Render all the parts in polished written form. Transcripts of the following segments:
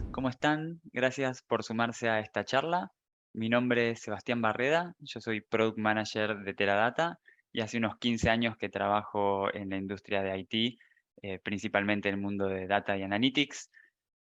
todos, ¿cómo están? Gracias por sumarse a esta charla. Mi nombre es Sebastián Barreda, yo soy Product Manager de Teradata y hace unos 15 años que trabajo en la industria de IT, principalmente en el mundo de Data y Analytics.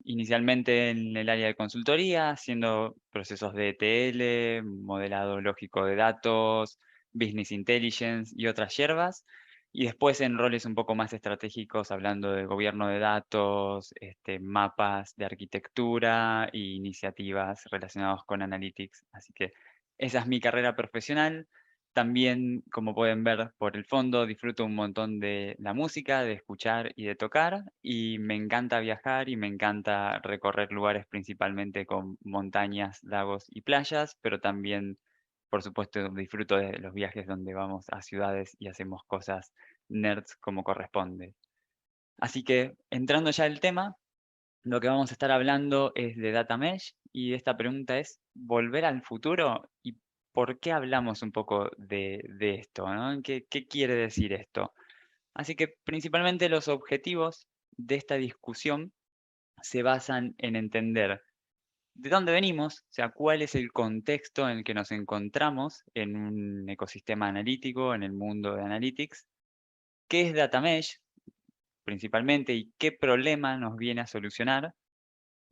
Inicialmente en el área de consultoría, haciendo procesos de ETL, modelado lógico de datos, Business Intelligence y otras hierbas. Y después en roles un poco más estratégicos, hablando de gobierno de datos, mapas de arquitectura e iniciativas relacionadas con analytics. Así que esa es mi carrera profesional. También, como pueden ver por el fondo, disfruto un montón de la música, de escuchar y de tocar, y me encanta viajar y me encanta recorrer lugares principalmente con montañas, lagos y playas, pero también, por supuesto, disfruto de los viajes donde vamos a ciudades y hacemos cosas nerds como corresponde. Así que, entrando ya al tema, lo que vamos a estar hablando es de Data Mesh y esta pregunta es, ¿volver al futuro? ¿Y por qué hablamos un poco de esto, ¿no? ¿Qué quiere decir esto? Así que principalmente los objetivos de esta discusión se basan en entender de dónde venimos, o sea, cuál es el contexto en el que nos encontramos en un ecosistema analítico, en el mundo de Analytics, qué es Data Mesh principalmente y qué problema nos viene a solucionar.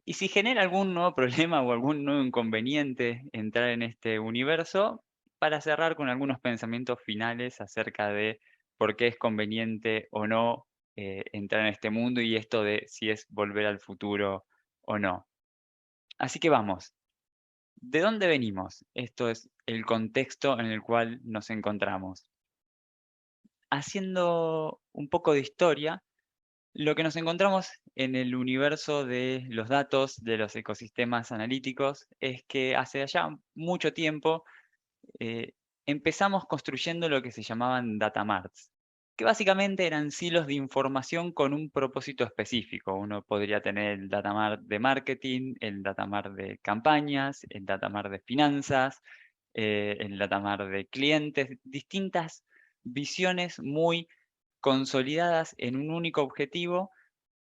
Y si genera algún nuevo problema o algún nuevo inconveniente entrar en este universo, para cerrar con algunos pensamientos finales acerca de por qué es conveniente o no entrar en este mundo y esto de si es volver al futuro o no. Así que vamos, ¿de dónde venimos? Esto es el contexto en el cual nos encontramos. Haciendo un poco de historia, lo que nos encontramos en el universo de los datos, de los ecosistemas analíticos, es que hace ya mucho tiempo eh, empezamos construyendo lo que se llamaban data marts, que básicamente eran silos de información con un propósito específico. Uno podría tener el data mart de marketing, el data mart de campañas, el data mart de finanzas, el data mart de clientes, distintas visiones muy consolidadas en un único objetivo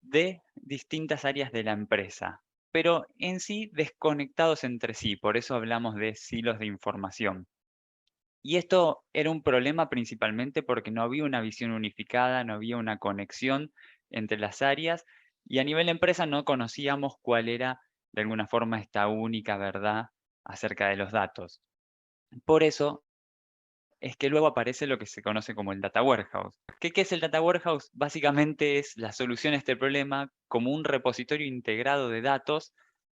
de distintas áreas de la empresa, pero en sí desconectados entre sí, por eso hablamos de silos de información. Y esto era un problema principalmente porque no había una visión unificada, no había una conexión entre las áreas y a nivel empresa no conocíamos cuál era de alguna forma esta única verdad acerca de los datos. Por eso es que luego aparece lo que se conoce como el Data Warehouse. ¿Qué es el Data Warehouse? Básicamente es la solución a este problema como un repositorio integrado de datos,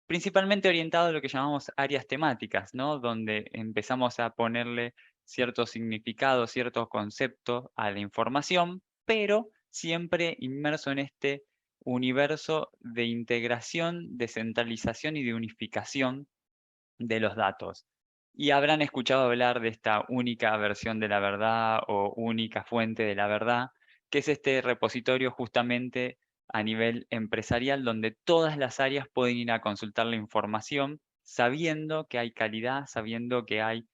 principalmente orientado a lo que llamamos áreas temáticas, ¿no? Donde empezamos a ponerle cierto significado, cierto concepto a la información, pero siempre inmerso en este universo de integración, descentralización y de unificación de los datos. Y habrán escuchado hablar de esta única versión de la verdad o única fuente de la verdad, que es este repositorio justamente a nivel empresarial donde todas las áreas pueden ir a consultar la información sabiendo que hay calidad, sabiendo que hay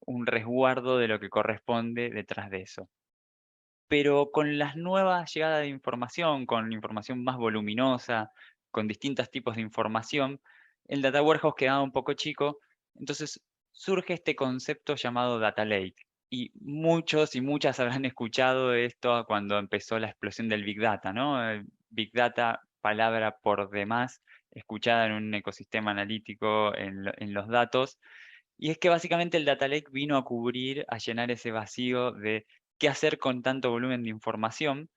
un resguardo de lo que corresponde detrás de eso. Pero con las nuevas llegadas de información, con información más voluminosa, con distintos tipos de información, el data warehouse quedaba un poco chico, entonces surge este concepto llamado data lake. Y muchos y muchas habrán escuchado esto cuando empezó la explosión del Big Data, ¿no? Big Data, palabra por demás, escuchada en un ecosistema analítico en los datos, y es que básicamente el data lake vino a cubrir, a llenar ese vacío de qué hacer con tanto volumen de información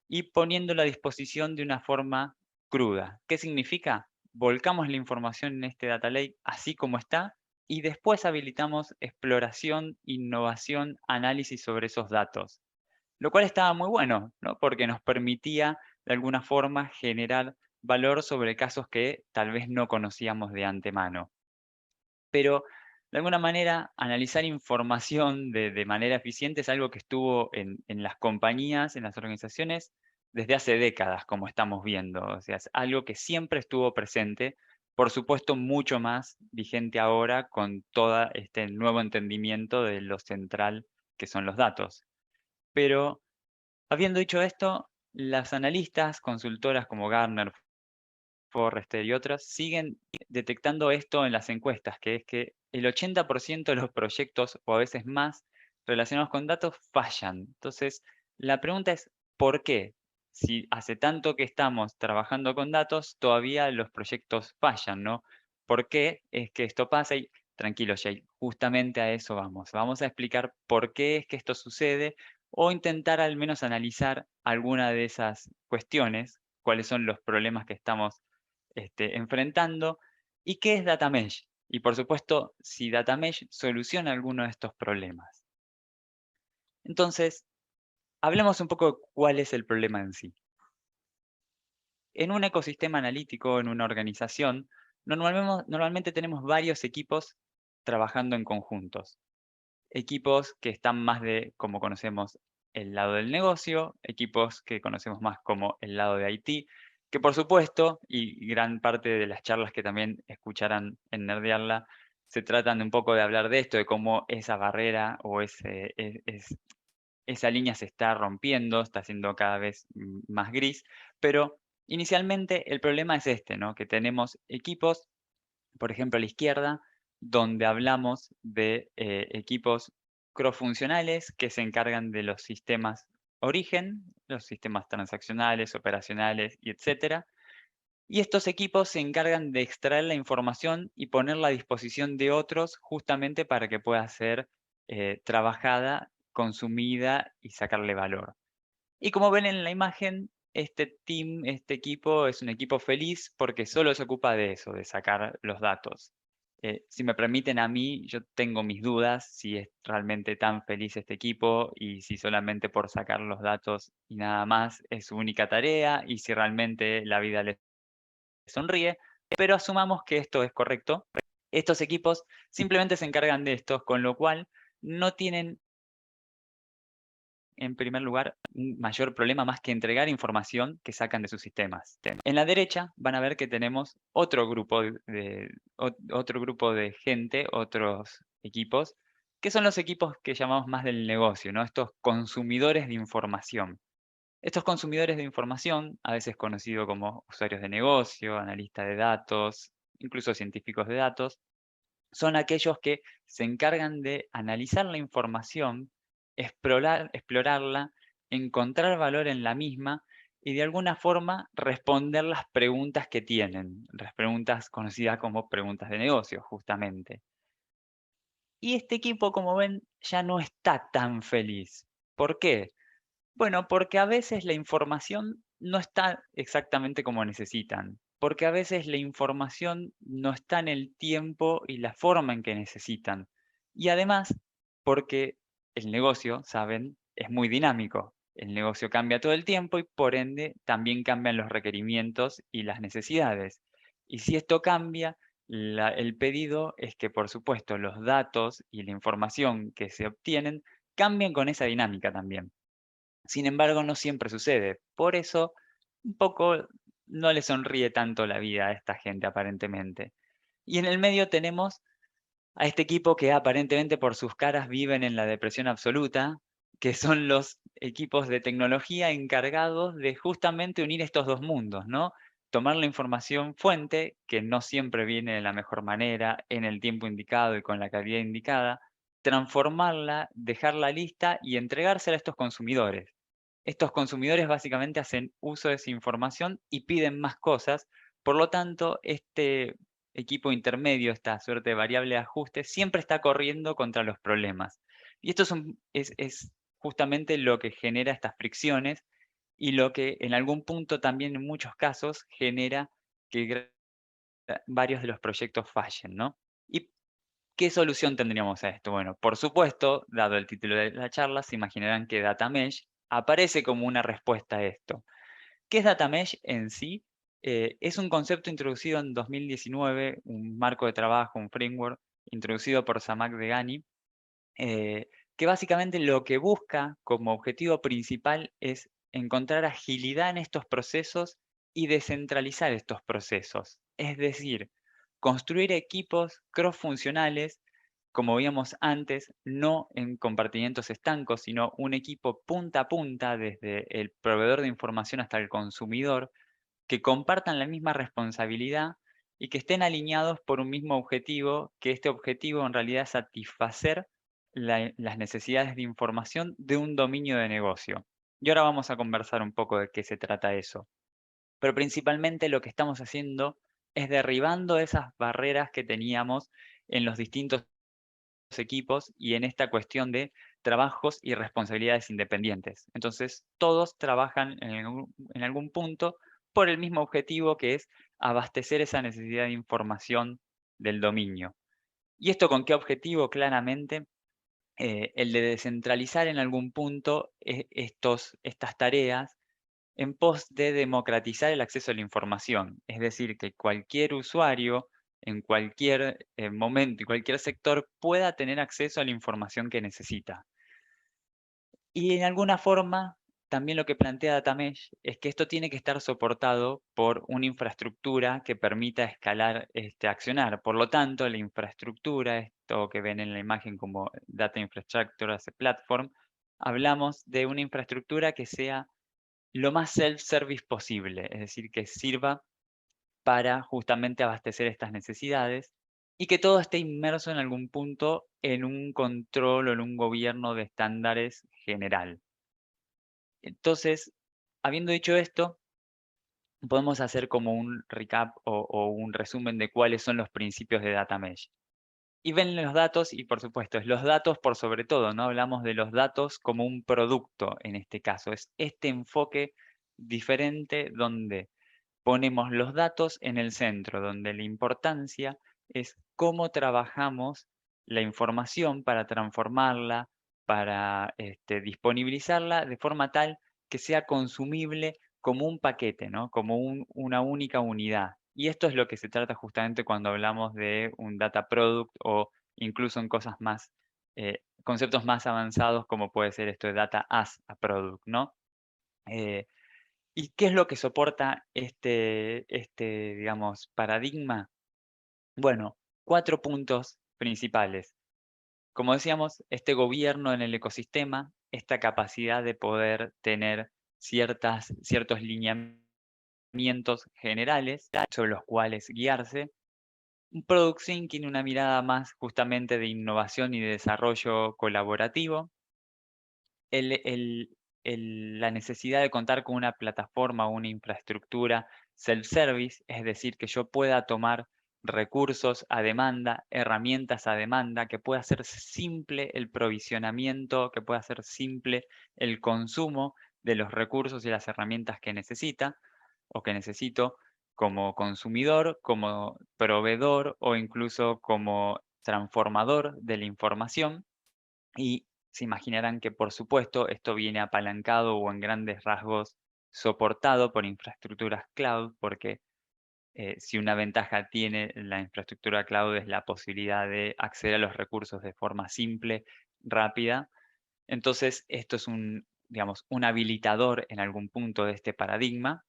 y poniéndolo a disposición de una forma cruda. ¿Qué significa? Volcamos la información en este data lake así como está y después habilitamos exploración, innovación, análisis sobre esos datos. Lo cual estaba muy bueno, ¿no? Porque nos permitía de alguna forma generar valor sobre casos que tal vez no conocíamos de antemano. Pero de alguna manera, analizar información de manera eficiente es algo que estuvo en las compañías, en las organizaciones, desde hace décadas, como estamos viendo. O sea, es algo que siempre estuvo presente, por supuesto, mucho más vigente ahora con todo este nuevo entendimiento de lo central que son los datos. Pero habiendo dicho esto, las analistas, consultoras como Gartner, Forrester y otras, siguen detectando esto en las encuestas, que es que el 80% de los proyectos, o a veces más, relacionados con datos fallan. Entonces, la pregunta es, ¿por qué? Si hace tanto que estamos trabajando con datos, todavía los proyectos fallan, ¿no? ¿Por qué es que esto pasa? Y tranquilo, Jay, justamente a eso vamos. Vamos a explicar por qué es que esto sucede o intentar al menos analizar alguna de esas cuestiones, cuáles son los problemas que estamos enfrentando y qué es Data Mesh. Y por supuesto, si Data Mesh soluciona alguno de estos problemas. Entonces, hablemos un poco de cuál es el problema en sí. En un ecosistema analítico, en una organización, normalmente tenemos varios equipos trabajando en conjuntos. Equipos que están más de, como conocemos, el lado del negocio, equipos que conocemos más como el lado de IT, que por supuesto, y gran parte de las charlas que también escucharán en Nerdearla, se tratan de un poco de hablar de esto, de cómo esa barrera o esa línea se está rompiendo, está siendo cada vez más gris, pero inicialmente el problema es este, ¿no? Que tenemos equipos, por ejemplo, a la izquierda, donde hablamos de equipos cross-funcionales que se encargan de los sistemas origen, los sistemas transaccionales, operacionales y etcétera. Y estos equipos se encargan de extraer la información y ponerla a disposición de otros justamente para que pueda ser trabajada, consumida y sacarle valor. Y como ven en la imagen, este team, este equipo es un equipo feliz porque solo se ocupa de eso, de sacar los datos. Si me permiten a mí, yo tengo mis dudas si es realmente tan feliz este equipo y si solamente por sacar los datos y nada más es su única tarea y si realmente la vida les sonríe, pero asumamos que esto es correcto. Estos equipos simplemente se encargan de esto, con lo cual no tienen en primer lugar, un mayor problema más que entregar información que sacan de sus sistemas. En la derecha van a ver que tenemos otro grupo de gente, otros equipos, que son los equipos que llamamos más del negocio, ¿no? Estos consumidores de información. Estos consumidores de información, a veces conocidos como usuarios de negocio, analistas de datos, incluso científicos de datos, son aquellos que se encargan de analizar la información, explorarla, encontrar valor en la misma y de alguna forma responder las preguntas que tienen, las preguntas conocidas como preguntas de negocio, justamente. Y este equipo, como ven, ya no está tan feliz. ¿Por qué? Bueno, porque a veces la información no está exactamente como necesitan, porque a veces la información no está en el tiempo y la forma en que necesitan. Y además, porque el negocio, saben, es muy dinámico. El negocio cambia todo el tiempo y por ende también cambian los requerimientos y las necesidades. Y si esto cambia, el pedido es que, por supuesto, los datos y la información que se obtienen cambien con esa dinámica también. Sin embargo, no siempre sucede. Por eso, un poco no le sonríe tanto la vida a esta gente aparentemente. Y en el medio tenemos a este equipo que aparentemente por sus caras viven en la depresión absoluta, que son los equipos de tecnología encargados de justamente unir estos dos mundos, ¿no? Tomar la información fuente, que no siempre viene de la mejor manera, en el tiempo indicado y con la calidad indicada, transformarla, dejarla lista y entregársela a estos consumidores. Estos consumidores básicamente hacen uso de esa información y piden más cosas, por lo tanto, este equipo intermedio, esta suerte de variable de ajuste, siempre está corriendo contra los problemas. Y esto es justamente lo que genera estas fricciones y lo que en algún punto también en muchos casos genera que varios de los proyectos fallen, ¿no? ¿Y qué solución tendríamos a esto? Bueno, por supuesto, dado el título de la charla, se imaginarán que Data Mesh aparece como una respuesta a esto. ¿Qué es Data Mesh en sí? Es un concepto introducido en 2019, un marco de trabajo, un framework introducido por Zhamak Dehghani, que básicamente lo que busca como objetivo principal es encontrar agilidad en estos procesos y descentralizar estos procesos. Es decir, construir equipos cross-funcionales, como veíamos antes, no en compartimientos estancos, sino un equipo punta a punta, desde el proveedor de información hasta el consumidor, que compartan la misma responsabilidad y que estén alineados por un mismo objetivo, que este objetivo en realidad es satisfacer las necesidades de información de un dominio de negocio. Y ahora vamos a conversar un poco de qué se trata eso. Pero principalmente lo que estamos haciendo es derribando esas barreras que teníamos en los distintos equipos y en esta cuestión de trabajos y responsabilidades independientes. Entonces, todos trabajan en algún punto por el mismo objetivo, que es abastecer esa necesidad de información del dominio. ¿Y esto con qué objetivo? Claramente, el de descentralizar en algún punto estas tareas en pos de democratizar el acceso a la información. Es decir, que cualquier usuario en cualquier momento y cualquier sector pueda tener acceso a la información que necesita. Y en alguna forma, también lo que plantea DataMesh es que esto tiene que estar soportado por una infraestructura que permita escalar este accionar. Por lo tanto, la infraestructura, esto que ven en la imagen como Data Infrastructure as a Platform, hablamos de una infraestructura que sea lo más self-service posible, es decir, que sirva para justamente abastecer estas necesidades y que todo esté inmerso en algún punto en un control o en un gobierno de estándares general. Entonces, habiendo dicho esto, podemos hacer como un recap o un resumen de cuáles son los principios de Data Mesh. Y ven los datos y por supuesto, es los datos por sobre todo, ¿no? Hablamos de los datos como un producto en este caso. Es este enfoque diferente donde ponemos los datos en el centro, donde la importancia es cómo trabajamos la información para transformarla, para disponibilizarla de forma tal que sea consumible como un paquete, ¿no? Como una única unidad. Y esto es lo que se trata justamente cuando hablamos de un data product o incluso en cosas más, conceptos más avanzados como puede ser esto de data as a product, ¿no? Eh, ¿Y qué es lo que soporta digamos, paradigma? Bueno, 4 puntos principales. Como decíamos, este gobierno en el ecosistema, esta capacidad de poder tener ciertos lineamientos generales sobre los cuales guiarse. Un product thinking, una mirada más justamente de innovación y de desarrollo colaborativo. La necesidad de contar con una plataforma o una infraestructura self-service, es decir, que yo pueda tomar recursos a demanda, herramientas a demanda, que pueda ser simple el provisionamiento, que pueda ser simple el consumo de los recursos y las herramientas que necesita o que necesito como consumidor, como proveedor o incluso como transformador de la información. Y se imaginarán que, por supuesto, esto viene apalancado o en grandes rasgos soportado por infraestructuras cloud, porque si una ventaja tiene la infraestructura cloud es la posibilidad de acceder a los recursos de forma simple, rápida. Entonces, esto es digamos, un habilitador en algún punto de este paradigma.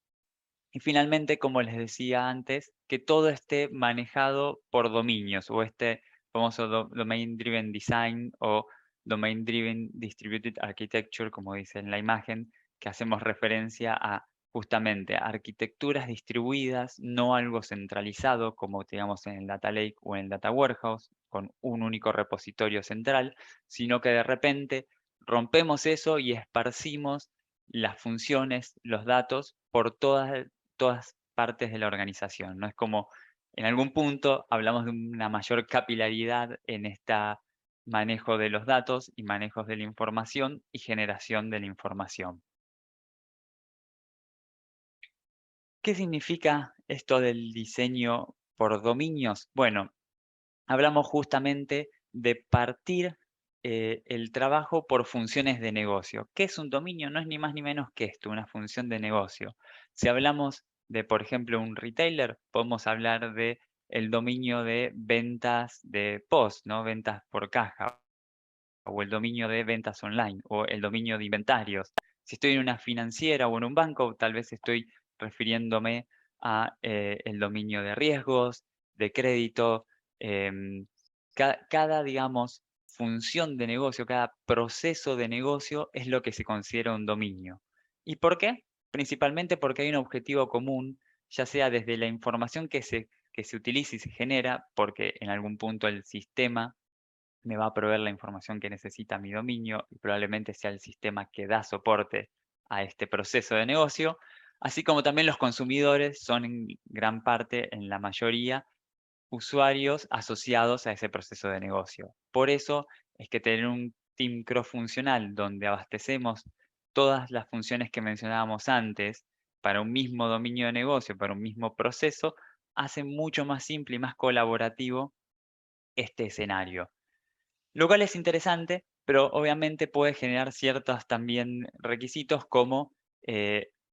Y finalmente, como les decía antes, que todo esté manejado por dominios o este famoso Domain Driven Design o Domain Driven Distributed Architecture, como dice en la imagen, que hacemos referencia a justamente arquitecturas distribuidas, no algo centralizado como digamos en el Data Lake o en el Data Warehouse, con un único repositorio central, sino que de repente rompemos eso y esparcimos las funciones, los datos por todas partes de la organización, ¿no? Es como en algún punto hablamos de una mayor capilaridad en este manejo de los datos y manejos de la información y generación de la información. ¿Qué significa esto del diseño por dominios? Bueno, hablamos justamente de partir el trabajo por funciones de negocio. ¿Qué es un dominio? No es ni más ni menos que esto, una función de negocio. Si hablamos de, por ejemplo, un retailer, podemos hablar de el dominio de ventas de post, ¿no? Ventas por caja, o el dominio de ventas online, o el dominio de inventarios. Si estoy en una financiera o en un banco, tal vez estoy refiriéndome a el dominio de riesgos, de crédito. em, cada, digamos, función de negocio, cada proceso de negocio es lo que se considera un dominio. ¿Y por qué? Principalmente porque hay un objetivo común ya sea desde la información que se utiliza y se genera, porque en algún punto el sistema me va a proveer la información que necesita mi dominio y probablemente sea el sistema que da soporte a este proceso de negocio, así como también los consumidores son en gran parte, en la mayoría, usuarios asociados a ese proceso de negocio. Por eso es que tener un team cross-funcional donde abastecemos todas las funciones que mencionábamos antes para un mismo dominio de negocio, para un mismo proceso, hace mucho más simple y más colaborativo este escenario. Lo cual es interesante, pero obviamente puede generar ciertos también requisitos como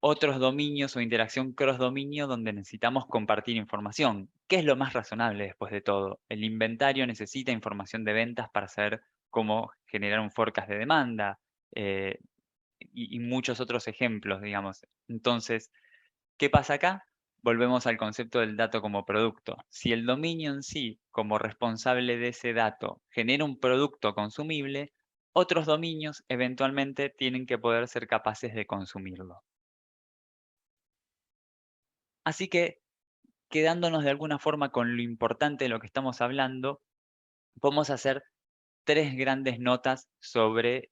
otros dominios o interacción cross-dominio donde necesitamos compartir información. ¿Qué es lo más razonable después de todo? El inventario necesita información de ventas para saber cómo generar un forecast de demanda eh, y muchos otros ejemplos, digamos. Entonces, ¿qué pasa acá? Volvemos al concepto del dato como producto. Si el dominio en sí, como responsable de ese dato, genera un producto consumible, otros dominios eventualmente tienen que poder ser capaces de consumirlo. Así que, quedándonos de alguna forma con lo importante de lo que estamos hablando, podemos hacer tres grandes notas sobre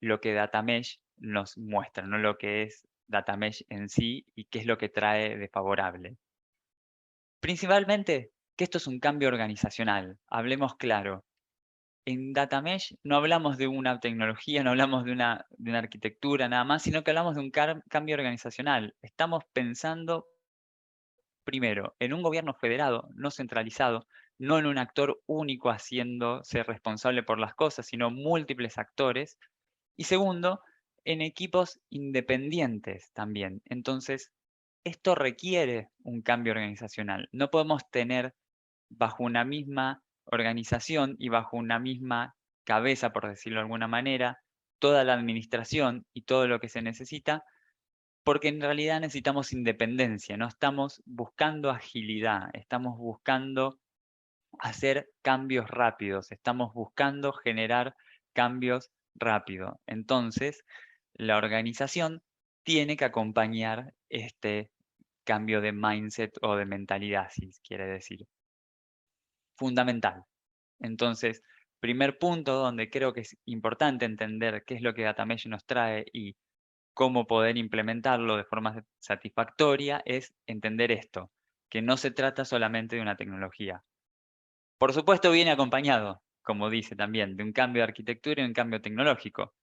lo que Data Mesh nos muestra, no lo que es Data Mesh en sí y qué es lo que trae de favorable. Principalmente, que esto es un cambio organizacional, hablemos claro. En Data Mesh no hablamos de una tecnología, no hablamos de una arquitectura nada más, sino que hablamos de un cambio organizacional. Estamos pensando primero en un gobierno federado, no centralizado, no en un actor único haciéndose responsable por las cosas, sino múltiples actores. Y segundo, en equipos independientes también. Entonces, esto requiere un cambio organizacional. No podemos tener bajo una misma organización y bajo una misma cabeza, por decirlo de alguna manera, toda la administración y todo lo que se necesita, porque en realidad necesitamos independencia, no estamos buscando agilidad, estamos buscando hacer cambios rápidos, estamos buscando generar cambios rápido. Entonces, la organización tiene que acompañar este cambio de mindset o de mentalidad, si quiere decir. Fundamental. Entonces, primer punto donde creo que es importante entender qué es lo que DataMesh nos trae y cómo poder implementarlo de forma satisfactoria es entender esto, que no se trata solamente de una tecnología. Por supuesto viene acompañado, como dice también, de un cambio de arquitectura y un cambio tecnológico.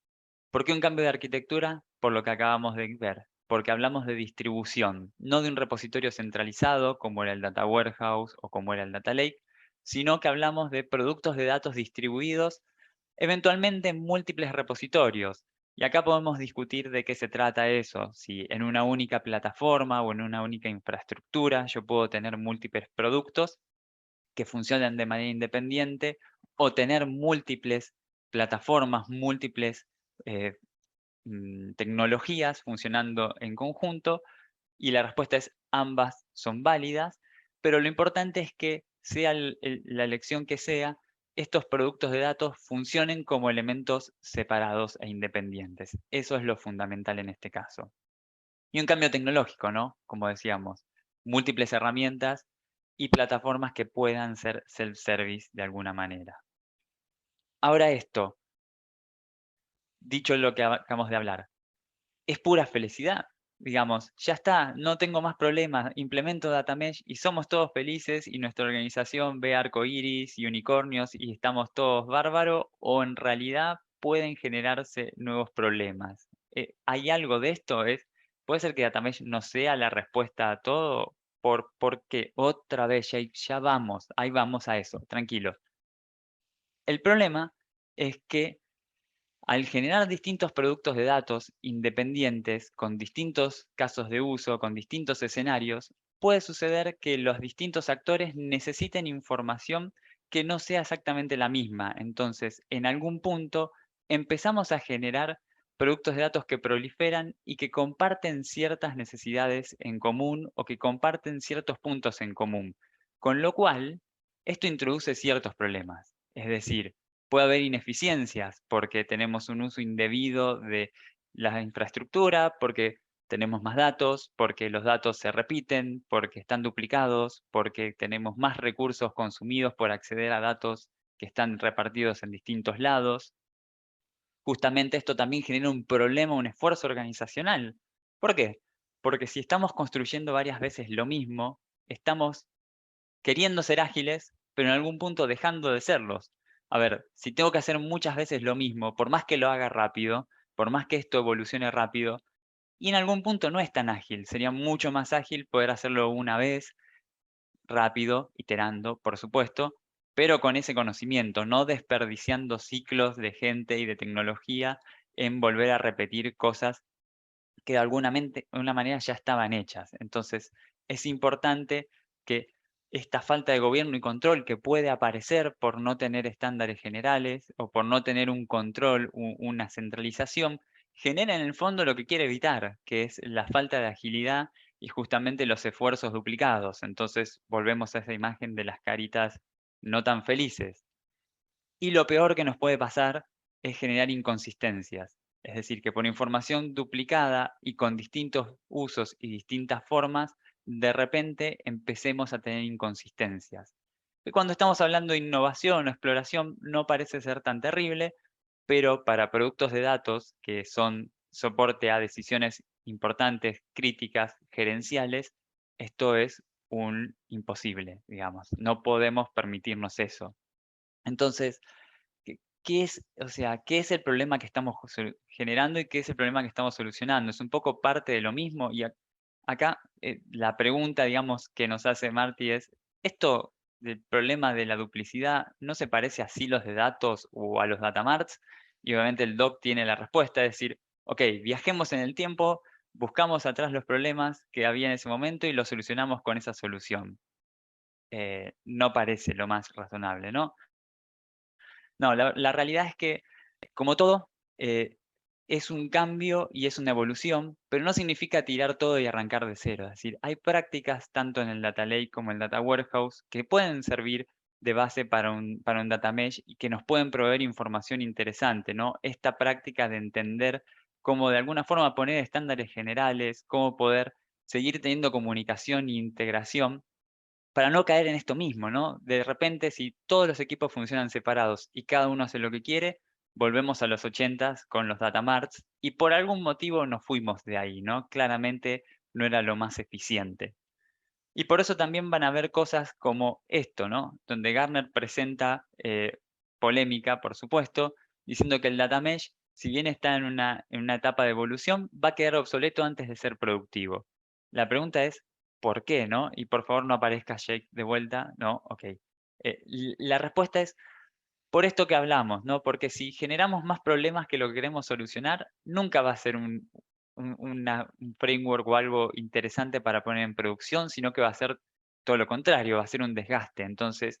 ¿Por qué un cambio de arquitectura? Por lo que acabamos de ver, porque hablamos de distribución, no de un repositorio centralizado como era el Data Warehouse o como era el Data Lake, sino que hablamos de productos de datos distribuidos eventualmente en múltiples repositorios. Y acá podemos discutir de qué se trata eso, si en una única plataforma o en una única infraestructura yo puedo tener múltiples productos que funcionan de manera independiente o tener múltiples plataformas, múltiples eh, tecnologías funcionando en conjunto, y la respuesta es ambas son válidas, pero lo importante es que sea la elección que sea, estos productos de datos funcionen como elementos separados e independientes. Eso es lo fundamental en este caso. Y un cambio tecnológico, ¿no? Como decíamos, múltiples herramientas y plataformas que puedan ser self-service de alguna manera. Ahora esto, dicho lo que acabamos de hablar, es pura felicidad. Digamos, ya está, no tengo más problemas, implemento Data Mesh y somos todos felices y nuestra organización ve arcoíris y unicornios y estamos todos bárbaros, o en realidad pueden generarse nuevos problemas. ¿Hay algo de esto? ¿Puede ser que Data Mesh no sea la respuesta a todo? Porque otra vez, ya vamos, ahí vamos a eso, tranquilos. El problema es que al generar distintos productos de datos independientes, con distintos casos de uso, con distintos escenarios, puede suceder que los distintos actores necesiten información que no sea exactamente la misma. Entonces, en algún punto, empezamos a generar productos de datos que proliferan y que comparten ciertas necesidades en común o que comparten ciertos puntos en común. Con lo cual, esto introduce ciertos problemas. Es decir, puede haber ineficiencias porque tenemos un uso indebido de la infraestructura, porque tenemos más datos, porque los datos se repiten, porque están duplicados, porque tenemos más recursos consumidos por acceder a datos que están repartidos en distintos lados. Justamente esto también genera un problema, un esfuerzo organizacional. ¿Por qué? Porque si estamos construyendo varias veces lo mismo, estamos queriendo ser ágiles, pero en algún punto dejando de serlos. A ver, si tengo que hacer muchas veces lo mismo, por más que lo haga rápido, por más que esto evolucione rápido, y en algún punto no es tan ágil, sería mucho más ágil poder hacerlo una vez, rápido, iterando, por supuesto, pero con ese conocimiento, no desperdiciando ciclos de gente y de tecnología en volver a repetir cosas que de alguna manera ya estaban hechas. Entonces, es importante que esta falta de gobierno y control que puede aparecer por no tener estándares generales o por no tener un control, una centralización, genera en el fondo lo que quiere evitar, que es la falta de agilidad y justamente los esfuerzos duplicados. Entonces, volvemos a esa imagen de las caritas no tan felices. Y lo peor que nos puede pasar es generar inconsistencias. Es decir, que por información duplicada y con distintos usos y distintas formas, de repente empecemos a tener inconsistencias. Y cuando estamos hablando de innovación o exploración, no parece ser tan terrible, pero para productos de datos que son soporte a decisiones importantes, críticas, gerenciales, esto es un imposible, digamos. No podemos permitirnos eso. Entonces, ¿qué es, o sea, qué es el problema que estamos generando y qué es el problema que estamos solucionando? Es un poco parte de lo mismo y acá la pregunta, digamos, que nos hace Marty es, ¿esto del problema de la duplicidad no se parece a silos de datos o a los datamarts? Y obviamente el doc tiene la respuesta, es decir, ok, viajemos en el tiempo, buscamos atrás los problemas que había en ese momento y los solucionamos con esa solución. No parece lo más razonable, ¿no? No, la realidad es que, como todo, eh, es un cambio y es una evolución, pero no significa tirar todo y arrancar de cero. Es decir, hay prácticas tanto en el Data Lake como en el Data Warehouse que pueden servir de base para un data mesh y que nos pueden proveer información interesante, ¿no? Esta práctica de entender cómo de alguna forma poner estándares generales, cómo poder seguir teniendo comunicación e integración para no caer en esto mismo, ¿no? De repente, si todos los equipos funcionan separados y cada uno hace lo que quiere, volvemos a los 80s con los data marts y por algún motivo nos fuimos de ahí, ¿no? Claramente no era lo más eficiente. Y por eso también van a haber cosas como esto, ¿no? Donde Gartner presenta polémica, por supuesto, diciendo que el data mesh, si bien está en una etapa de evolución, va a quedar obsoleto antes de ser productivo. La pregunta es, ¿por qué, no? Y por favor no aparezca Jake de vuelta, ¿no? Ok. La respuesta es por esto que hablamos, ¿no? Porque si generamos más problemas que lo que queremos solucionar, nunca va a ser un framework o algo interesante para poner en producción, sino que va a ser todo lo contrario, va a ser un desgaste. Entonces,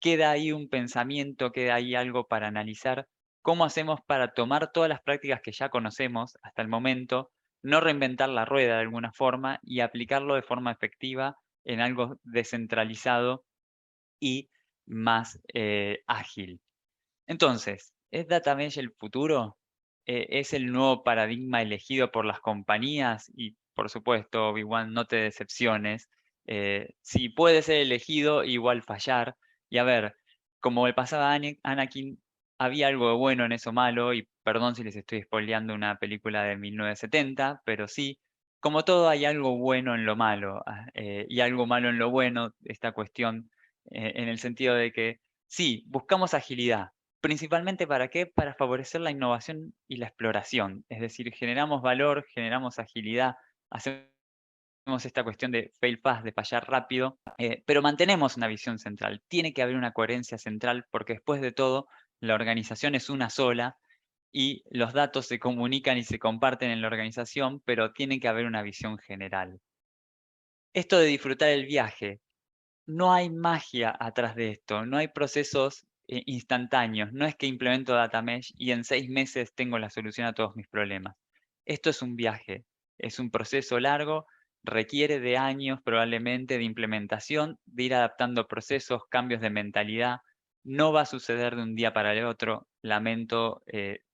queda ahí un pensamiento, queda ahí algo para analizar. ¿Cómo hacemos para tomar todas las prácticas que ya conocemos hasta el momento, no reinventar la rueda de alguna forma y aplicarlo de forma efectiva en algo descentralizado y más ágil? Entonces, ¿es data mesh el futuro? ¿Es el nuevo paradigma elegido por las compañías? Y por supuesto, Obi-Wan, no te decepciones. Si puede ser elegido, igual fallar. Y a ver, como le pasaba a Anakin, había algo de bueno en eso malo, y perdón si les estoy spoileando una película de 1970, pero sí, como todo hay algo bueno en lo malo, y algo malo en lo bueno, esta cuestión, en el sentido de que sí, buscamos agilidad. ¿Principalmente para qué? Para favorecer la innovación y la exploración. Es decir, generamos valor, generamos agilidad, hacemos esta cuestión de fail fast, de fallar rápido, pero mantenemos una visión central. Tiene que haber una coherencia central porque después de todo, la organización es una sola y los datos se comunican y se comparten en la organización, pero tiene que haber una visión general. Esto de disfrutar el viaje, no hay magia atrás de esto, no hay procesos instantáneos, no es que implemento data mesh y en 6 meses tengo la solución a todos mis problemas. Esto es un viaje, es un proceso largo, requiere de años probablemente de implementación, de ir adaptando procesos, cambios de mentalidad. No va a suceder de un día para el otro, lamento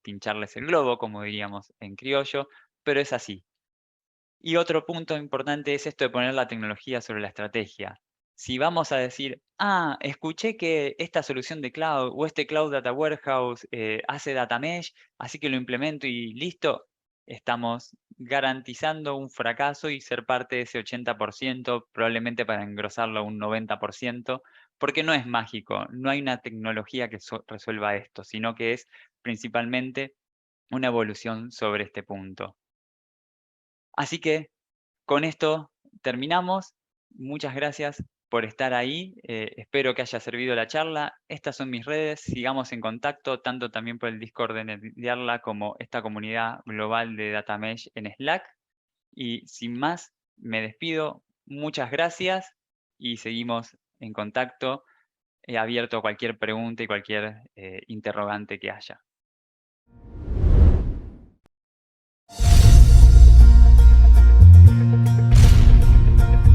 pincharles el globo, como diríamos en criollo, pero es así. Y otro punto importante es esto de poner la tecnología sobre la estrategia. Si vamos a decir, escuché que esta solución de cloud o este Cloud Data Warehouse hace data mesh, así que lo implemento y listo, estamos garantizando un fracaso y ser parte de ese 80%, probablemente para engrosarlo a un 90%, porque no es mágico, no hay una tecnología que resuelva esto, sino que es principalmente una evolución sobre este punto. Así que con esto terminamos. Muchas gracias por estar ahí. Espero que haya servido la charla. Estas son mis redes. Sigamos en contacto, tanto también por el Discord de Netdiarla como esta comunidad global de Data Mesh en Slack. Y sin más, me despido. Muchas gracias y seguimos en contacto, abierto a cualquier pregunta y cualquier interrogante que haya.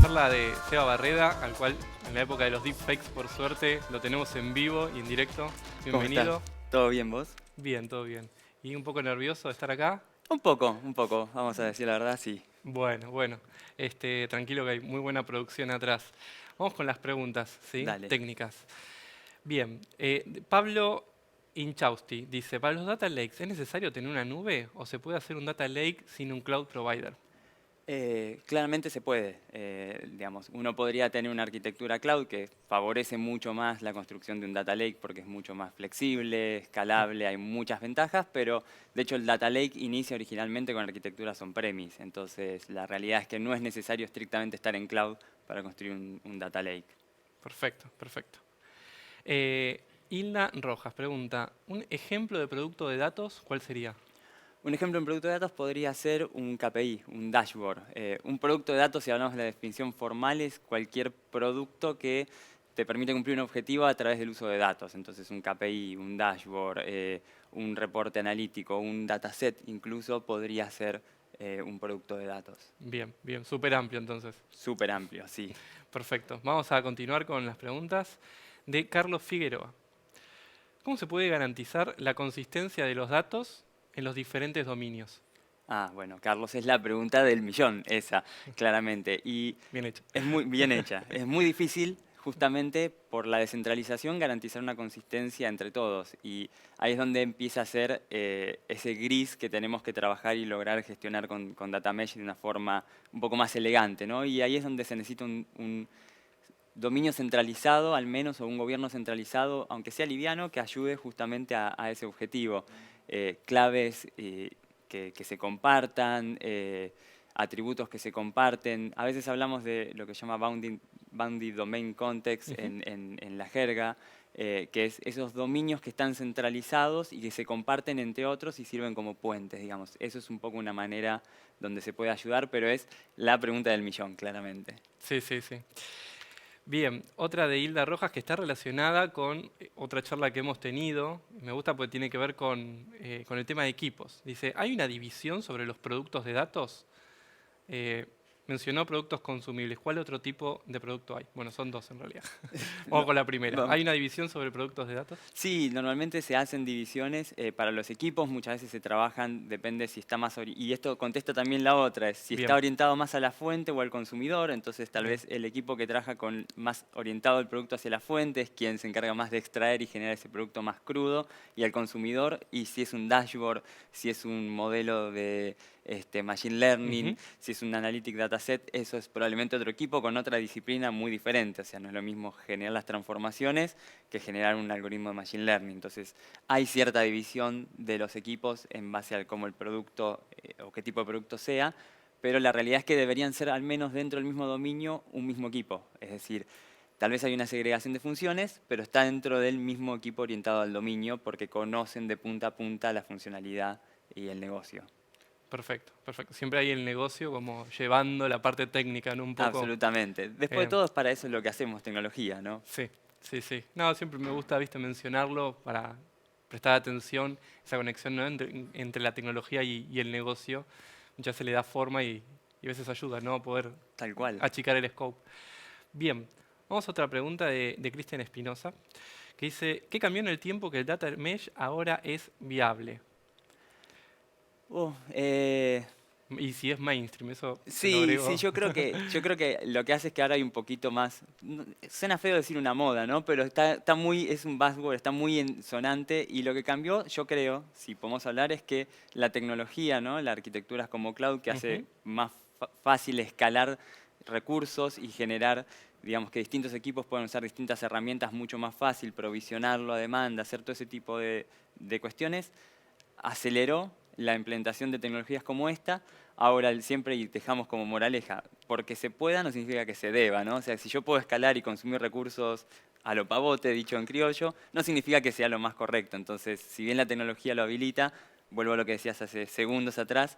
Charla de Seba Barreda, al cual en la época de los deepfakes, por suerte, lo tenemos en vivo y en directo. ¿Cómo Bienvenido. estás? ¿Todo bien vos? Bien, todo bien. ¿Y un poco nervioso de estar acá? Un poco, vamos a decir la verdad, sí. Bueno. Tranquilo que hay muy buena producción atrás. Vamos con las preguntas, ¿sí? Dale. Técnicas. Bien, Pablo Inchausti dice, ¿para los data lakes es necesario tener una nube o se puede hacer un data lake sin un cloud provider? Claramente se puede. Digamos, uno podría tener una arquitectura cloud que favorece mucho más la construcción de un data lake porque es mucho más flexible, escalable, hay muchas ventajas, pero de hecho el data lake inicia originalmente con arquitecturas on-premise. Entonces la realidad es que no es necesario estrictamente estar en cloud para construir un data lake. Perfecto. Hilda Rojas pregunta, ¿un ejemplo de producto de datos cuál sería? Un ejemplo en producto de datos podría ser un KPI, un dashboard. Un producto de datos, si hablamos de la definición formal, es cualquier producto que te permite cumplir un objetivo a través del uso de datos. Entonces un KPI, un dashboard, un reporte analítico, un dataset incluso podría ser un producto de datos. Bien, súper amplio entonces. Súper amplio, sí. Perfecto. Vamos a continuar con las preguntas de Carlos Figueroa. ¿Cómo se puede garantizar la consistencia de los datos en los diferentes dominios? Bueno, Carlos, es la pregunta del millón, esa, claramente. Y Bien hecho. es muy bien hecha. Es muy difícil, justamente por la descentralización, garantizar una consistencia entre todos. Y ahí es donde empieza a ser ese gris que tenemos que trabajar y lograr gestionar con Data Mesh de una forma un poco más elegante, ¿no? Y ahí es donde se necesita un dominio centralizado, al menos, o un gobierno centralizado, aunque sea liviano, que ayude justamente a ese objetivo. Claves que se compartan, atributos que se comparten. A veces hablamos de lo que se llama bounded domain context en la jerga, que es esos dominios que están centralizados y que se comparten entre otros y sirven como puentes, digamos. Eso es un poco una manera donde se puede ayudar, pero es la pregunta del millón, claramente. Sí. Bien, otra de Hilda Rojas que está relacionada con otra charla que hemos tenido. Me gusta porque tiene que ver con el tema de equipos. Dice, ¿hay una división sobre los productos de datos? Mencionó productos consumibles. ¿Cuál otro tipo de producto hay? Bueno, son dos en realidad. Vamos con la primera. ¿Hay una división sobre productos de datos? Sí, normalmente se hacen divisiones para los equipos, muchas veces se trabajan, depende si está más... Y esto contesta también la otra, es si Bien. está orientado más a la fuente o al consumidor, entonces tal Bien. vez el equipo que trabaja con más orientado el producto hacia la fuente es quien se encarga más de extraer y generar ese producto más crudo, y al consumidor, y si es un dashboard, si es un modelo de machine learning, si es un analytic dataset, eso es probablemente otro equipo con otra disciplina muy diferente, o sea, no es lo mismo generar las transformaciones que generar un algoritmo de machine learning. Entonces, hay cierta división de los equipos en base a cómo el producto o qué tipo de producto sea, pero la realidad es que deberían ser, al menos dentro del mismo dominio, un mismo equipo. Es decir, tal vez hay una segregación de funciones, pero está dentro del mismo equipo orientado al dominio porque conocen de punta a punta la funcionalidad y el negocio. Perfecto. Siempre hay el negocio como llevando la parte técnica, ¿no? Un poco. Absolutamente. Después de todo, es para eso lo que hacemos, tecnología, ¿no? Sí. No, siempre me gusta, viste, mencionarlo para prestar atención, esa conexión, ¿no? entre la tecnología y el negocio. Ya se le da forma y a veces ayuda, ¿no? A poder Tal cual. achicar el scope. Bien, vamos a otra pregunta de Cristian Espinosa, que dice, ¿qué cambió en el tiempo que el data mesh ahora es viable? Y si es mainstream, eso se lo Sí, agrego. sí, yo creo que lo que hace es que ahora hay un poquito más, suena feo decir una moda, ¿no? Pero está muy, es un buzzword, está muy sonante y lo que cambió, yo creo, si podemos hablar, es que la tecnología, ¿no? La arquitectura como cloud que hace Ujú. más fácil escalar recursos y generar, digamos, que distintos equipos pueden usar distintas herramientas mucho más fácil, provisionarlo a demanda, hacer todo ese tipo de cuestiones, aceleró la implementación de tecnologías como esta. Ahora siempre y dejamos como moraleja, porque se pueda no significa que se deba, ¿no? O sea, si yo puedo escalar y consumir recursos a lo pavote, dicho en criollo, no significa que sea lo más correcto. Entonces, si bien la tecnología lo habilita, vuelvo a lo que decías hace segundos atrás,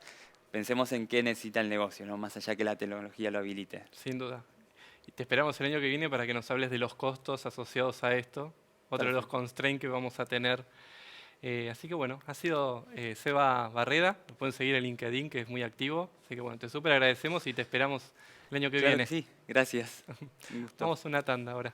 pensemos en qué necesita el negocio, ¿no? Más allá que la tecnología lo habilite. Sin duda. Y te esperamos el año que viene para que nos hables de los costos asociados a esto, otro de los Perfecto. constraints que vamos a tener. Así que bueno, ha sido Seba Barreda, lo pueden seguir en LinkedIn, que es muy activo. Así que bueno, te súper agradecemos y te esperamos el año que Claro que viene. sí, gracias. Un gusto. Vamos a una tanda ahora.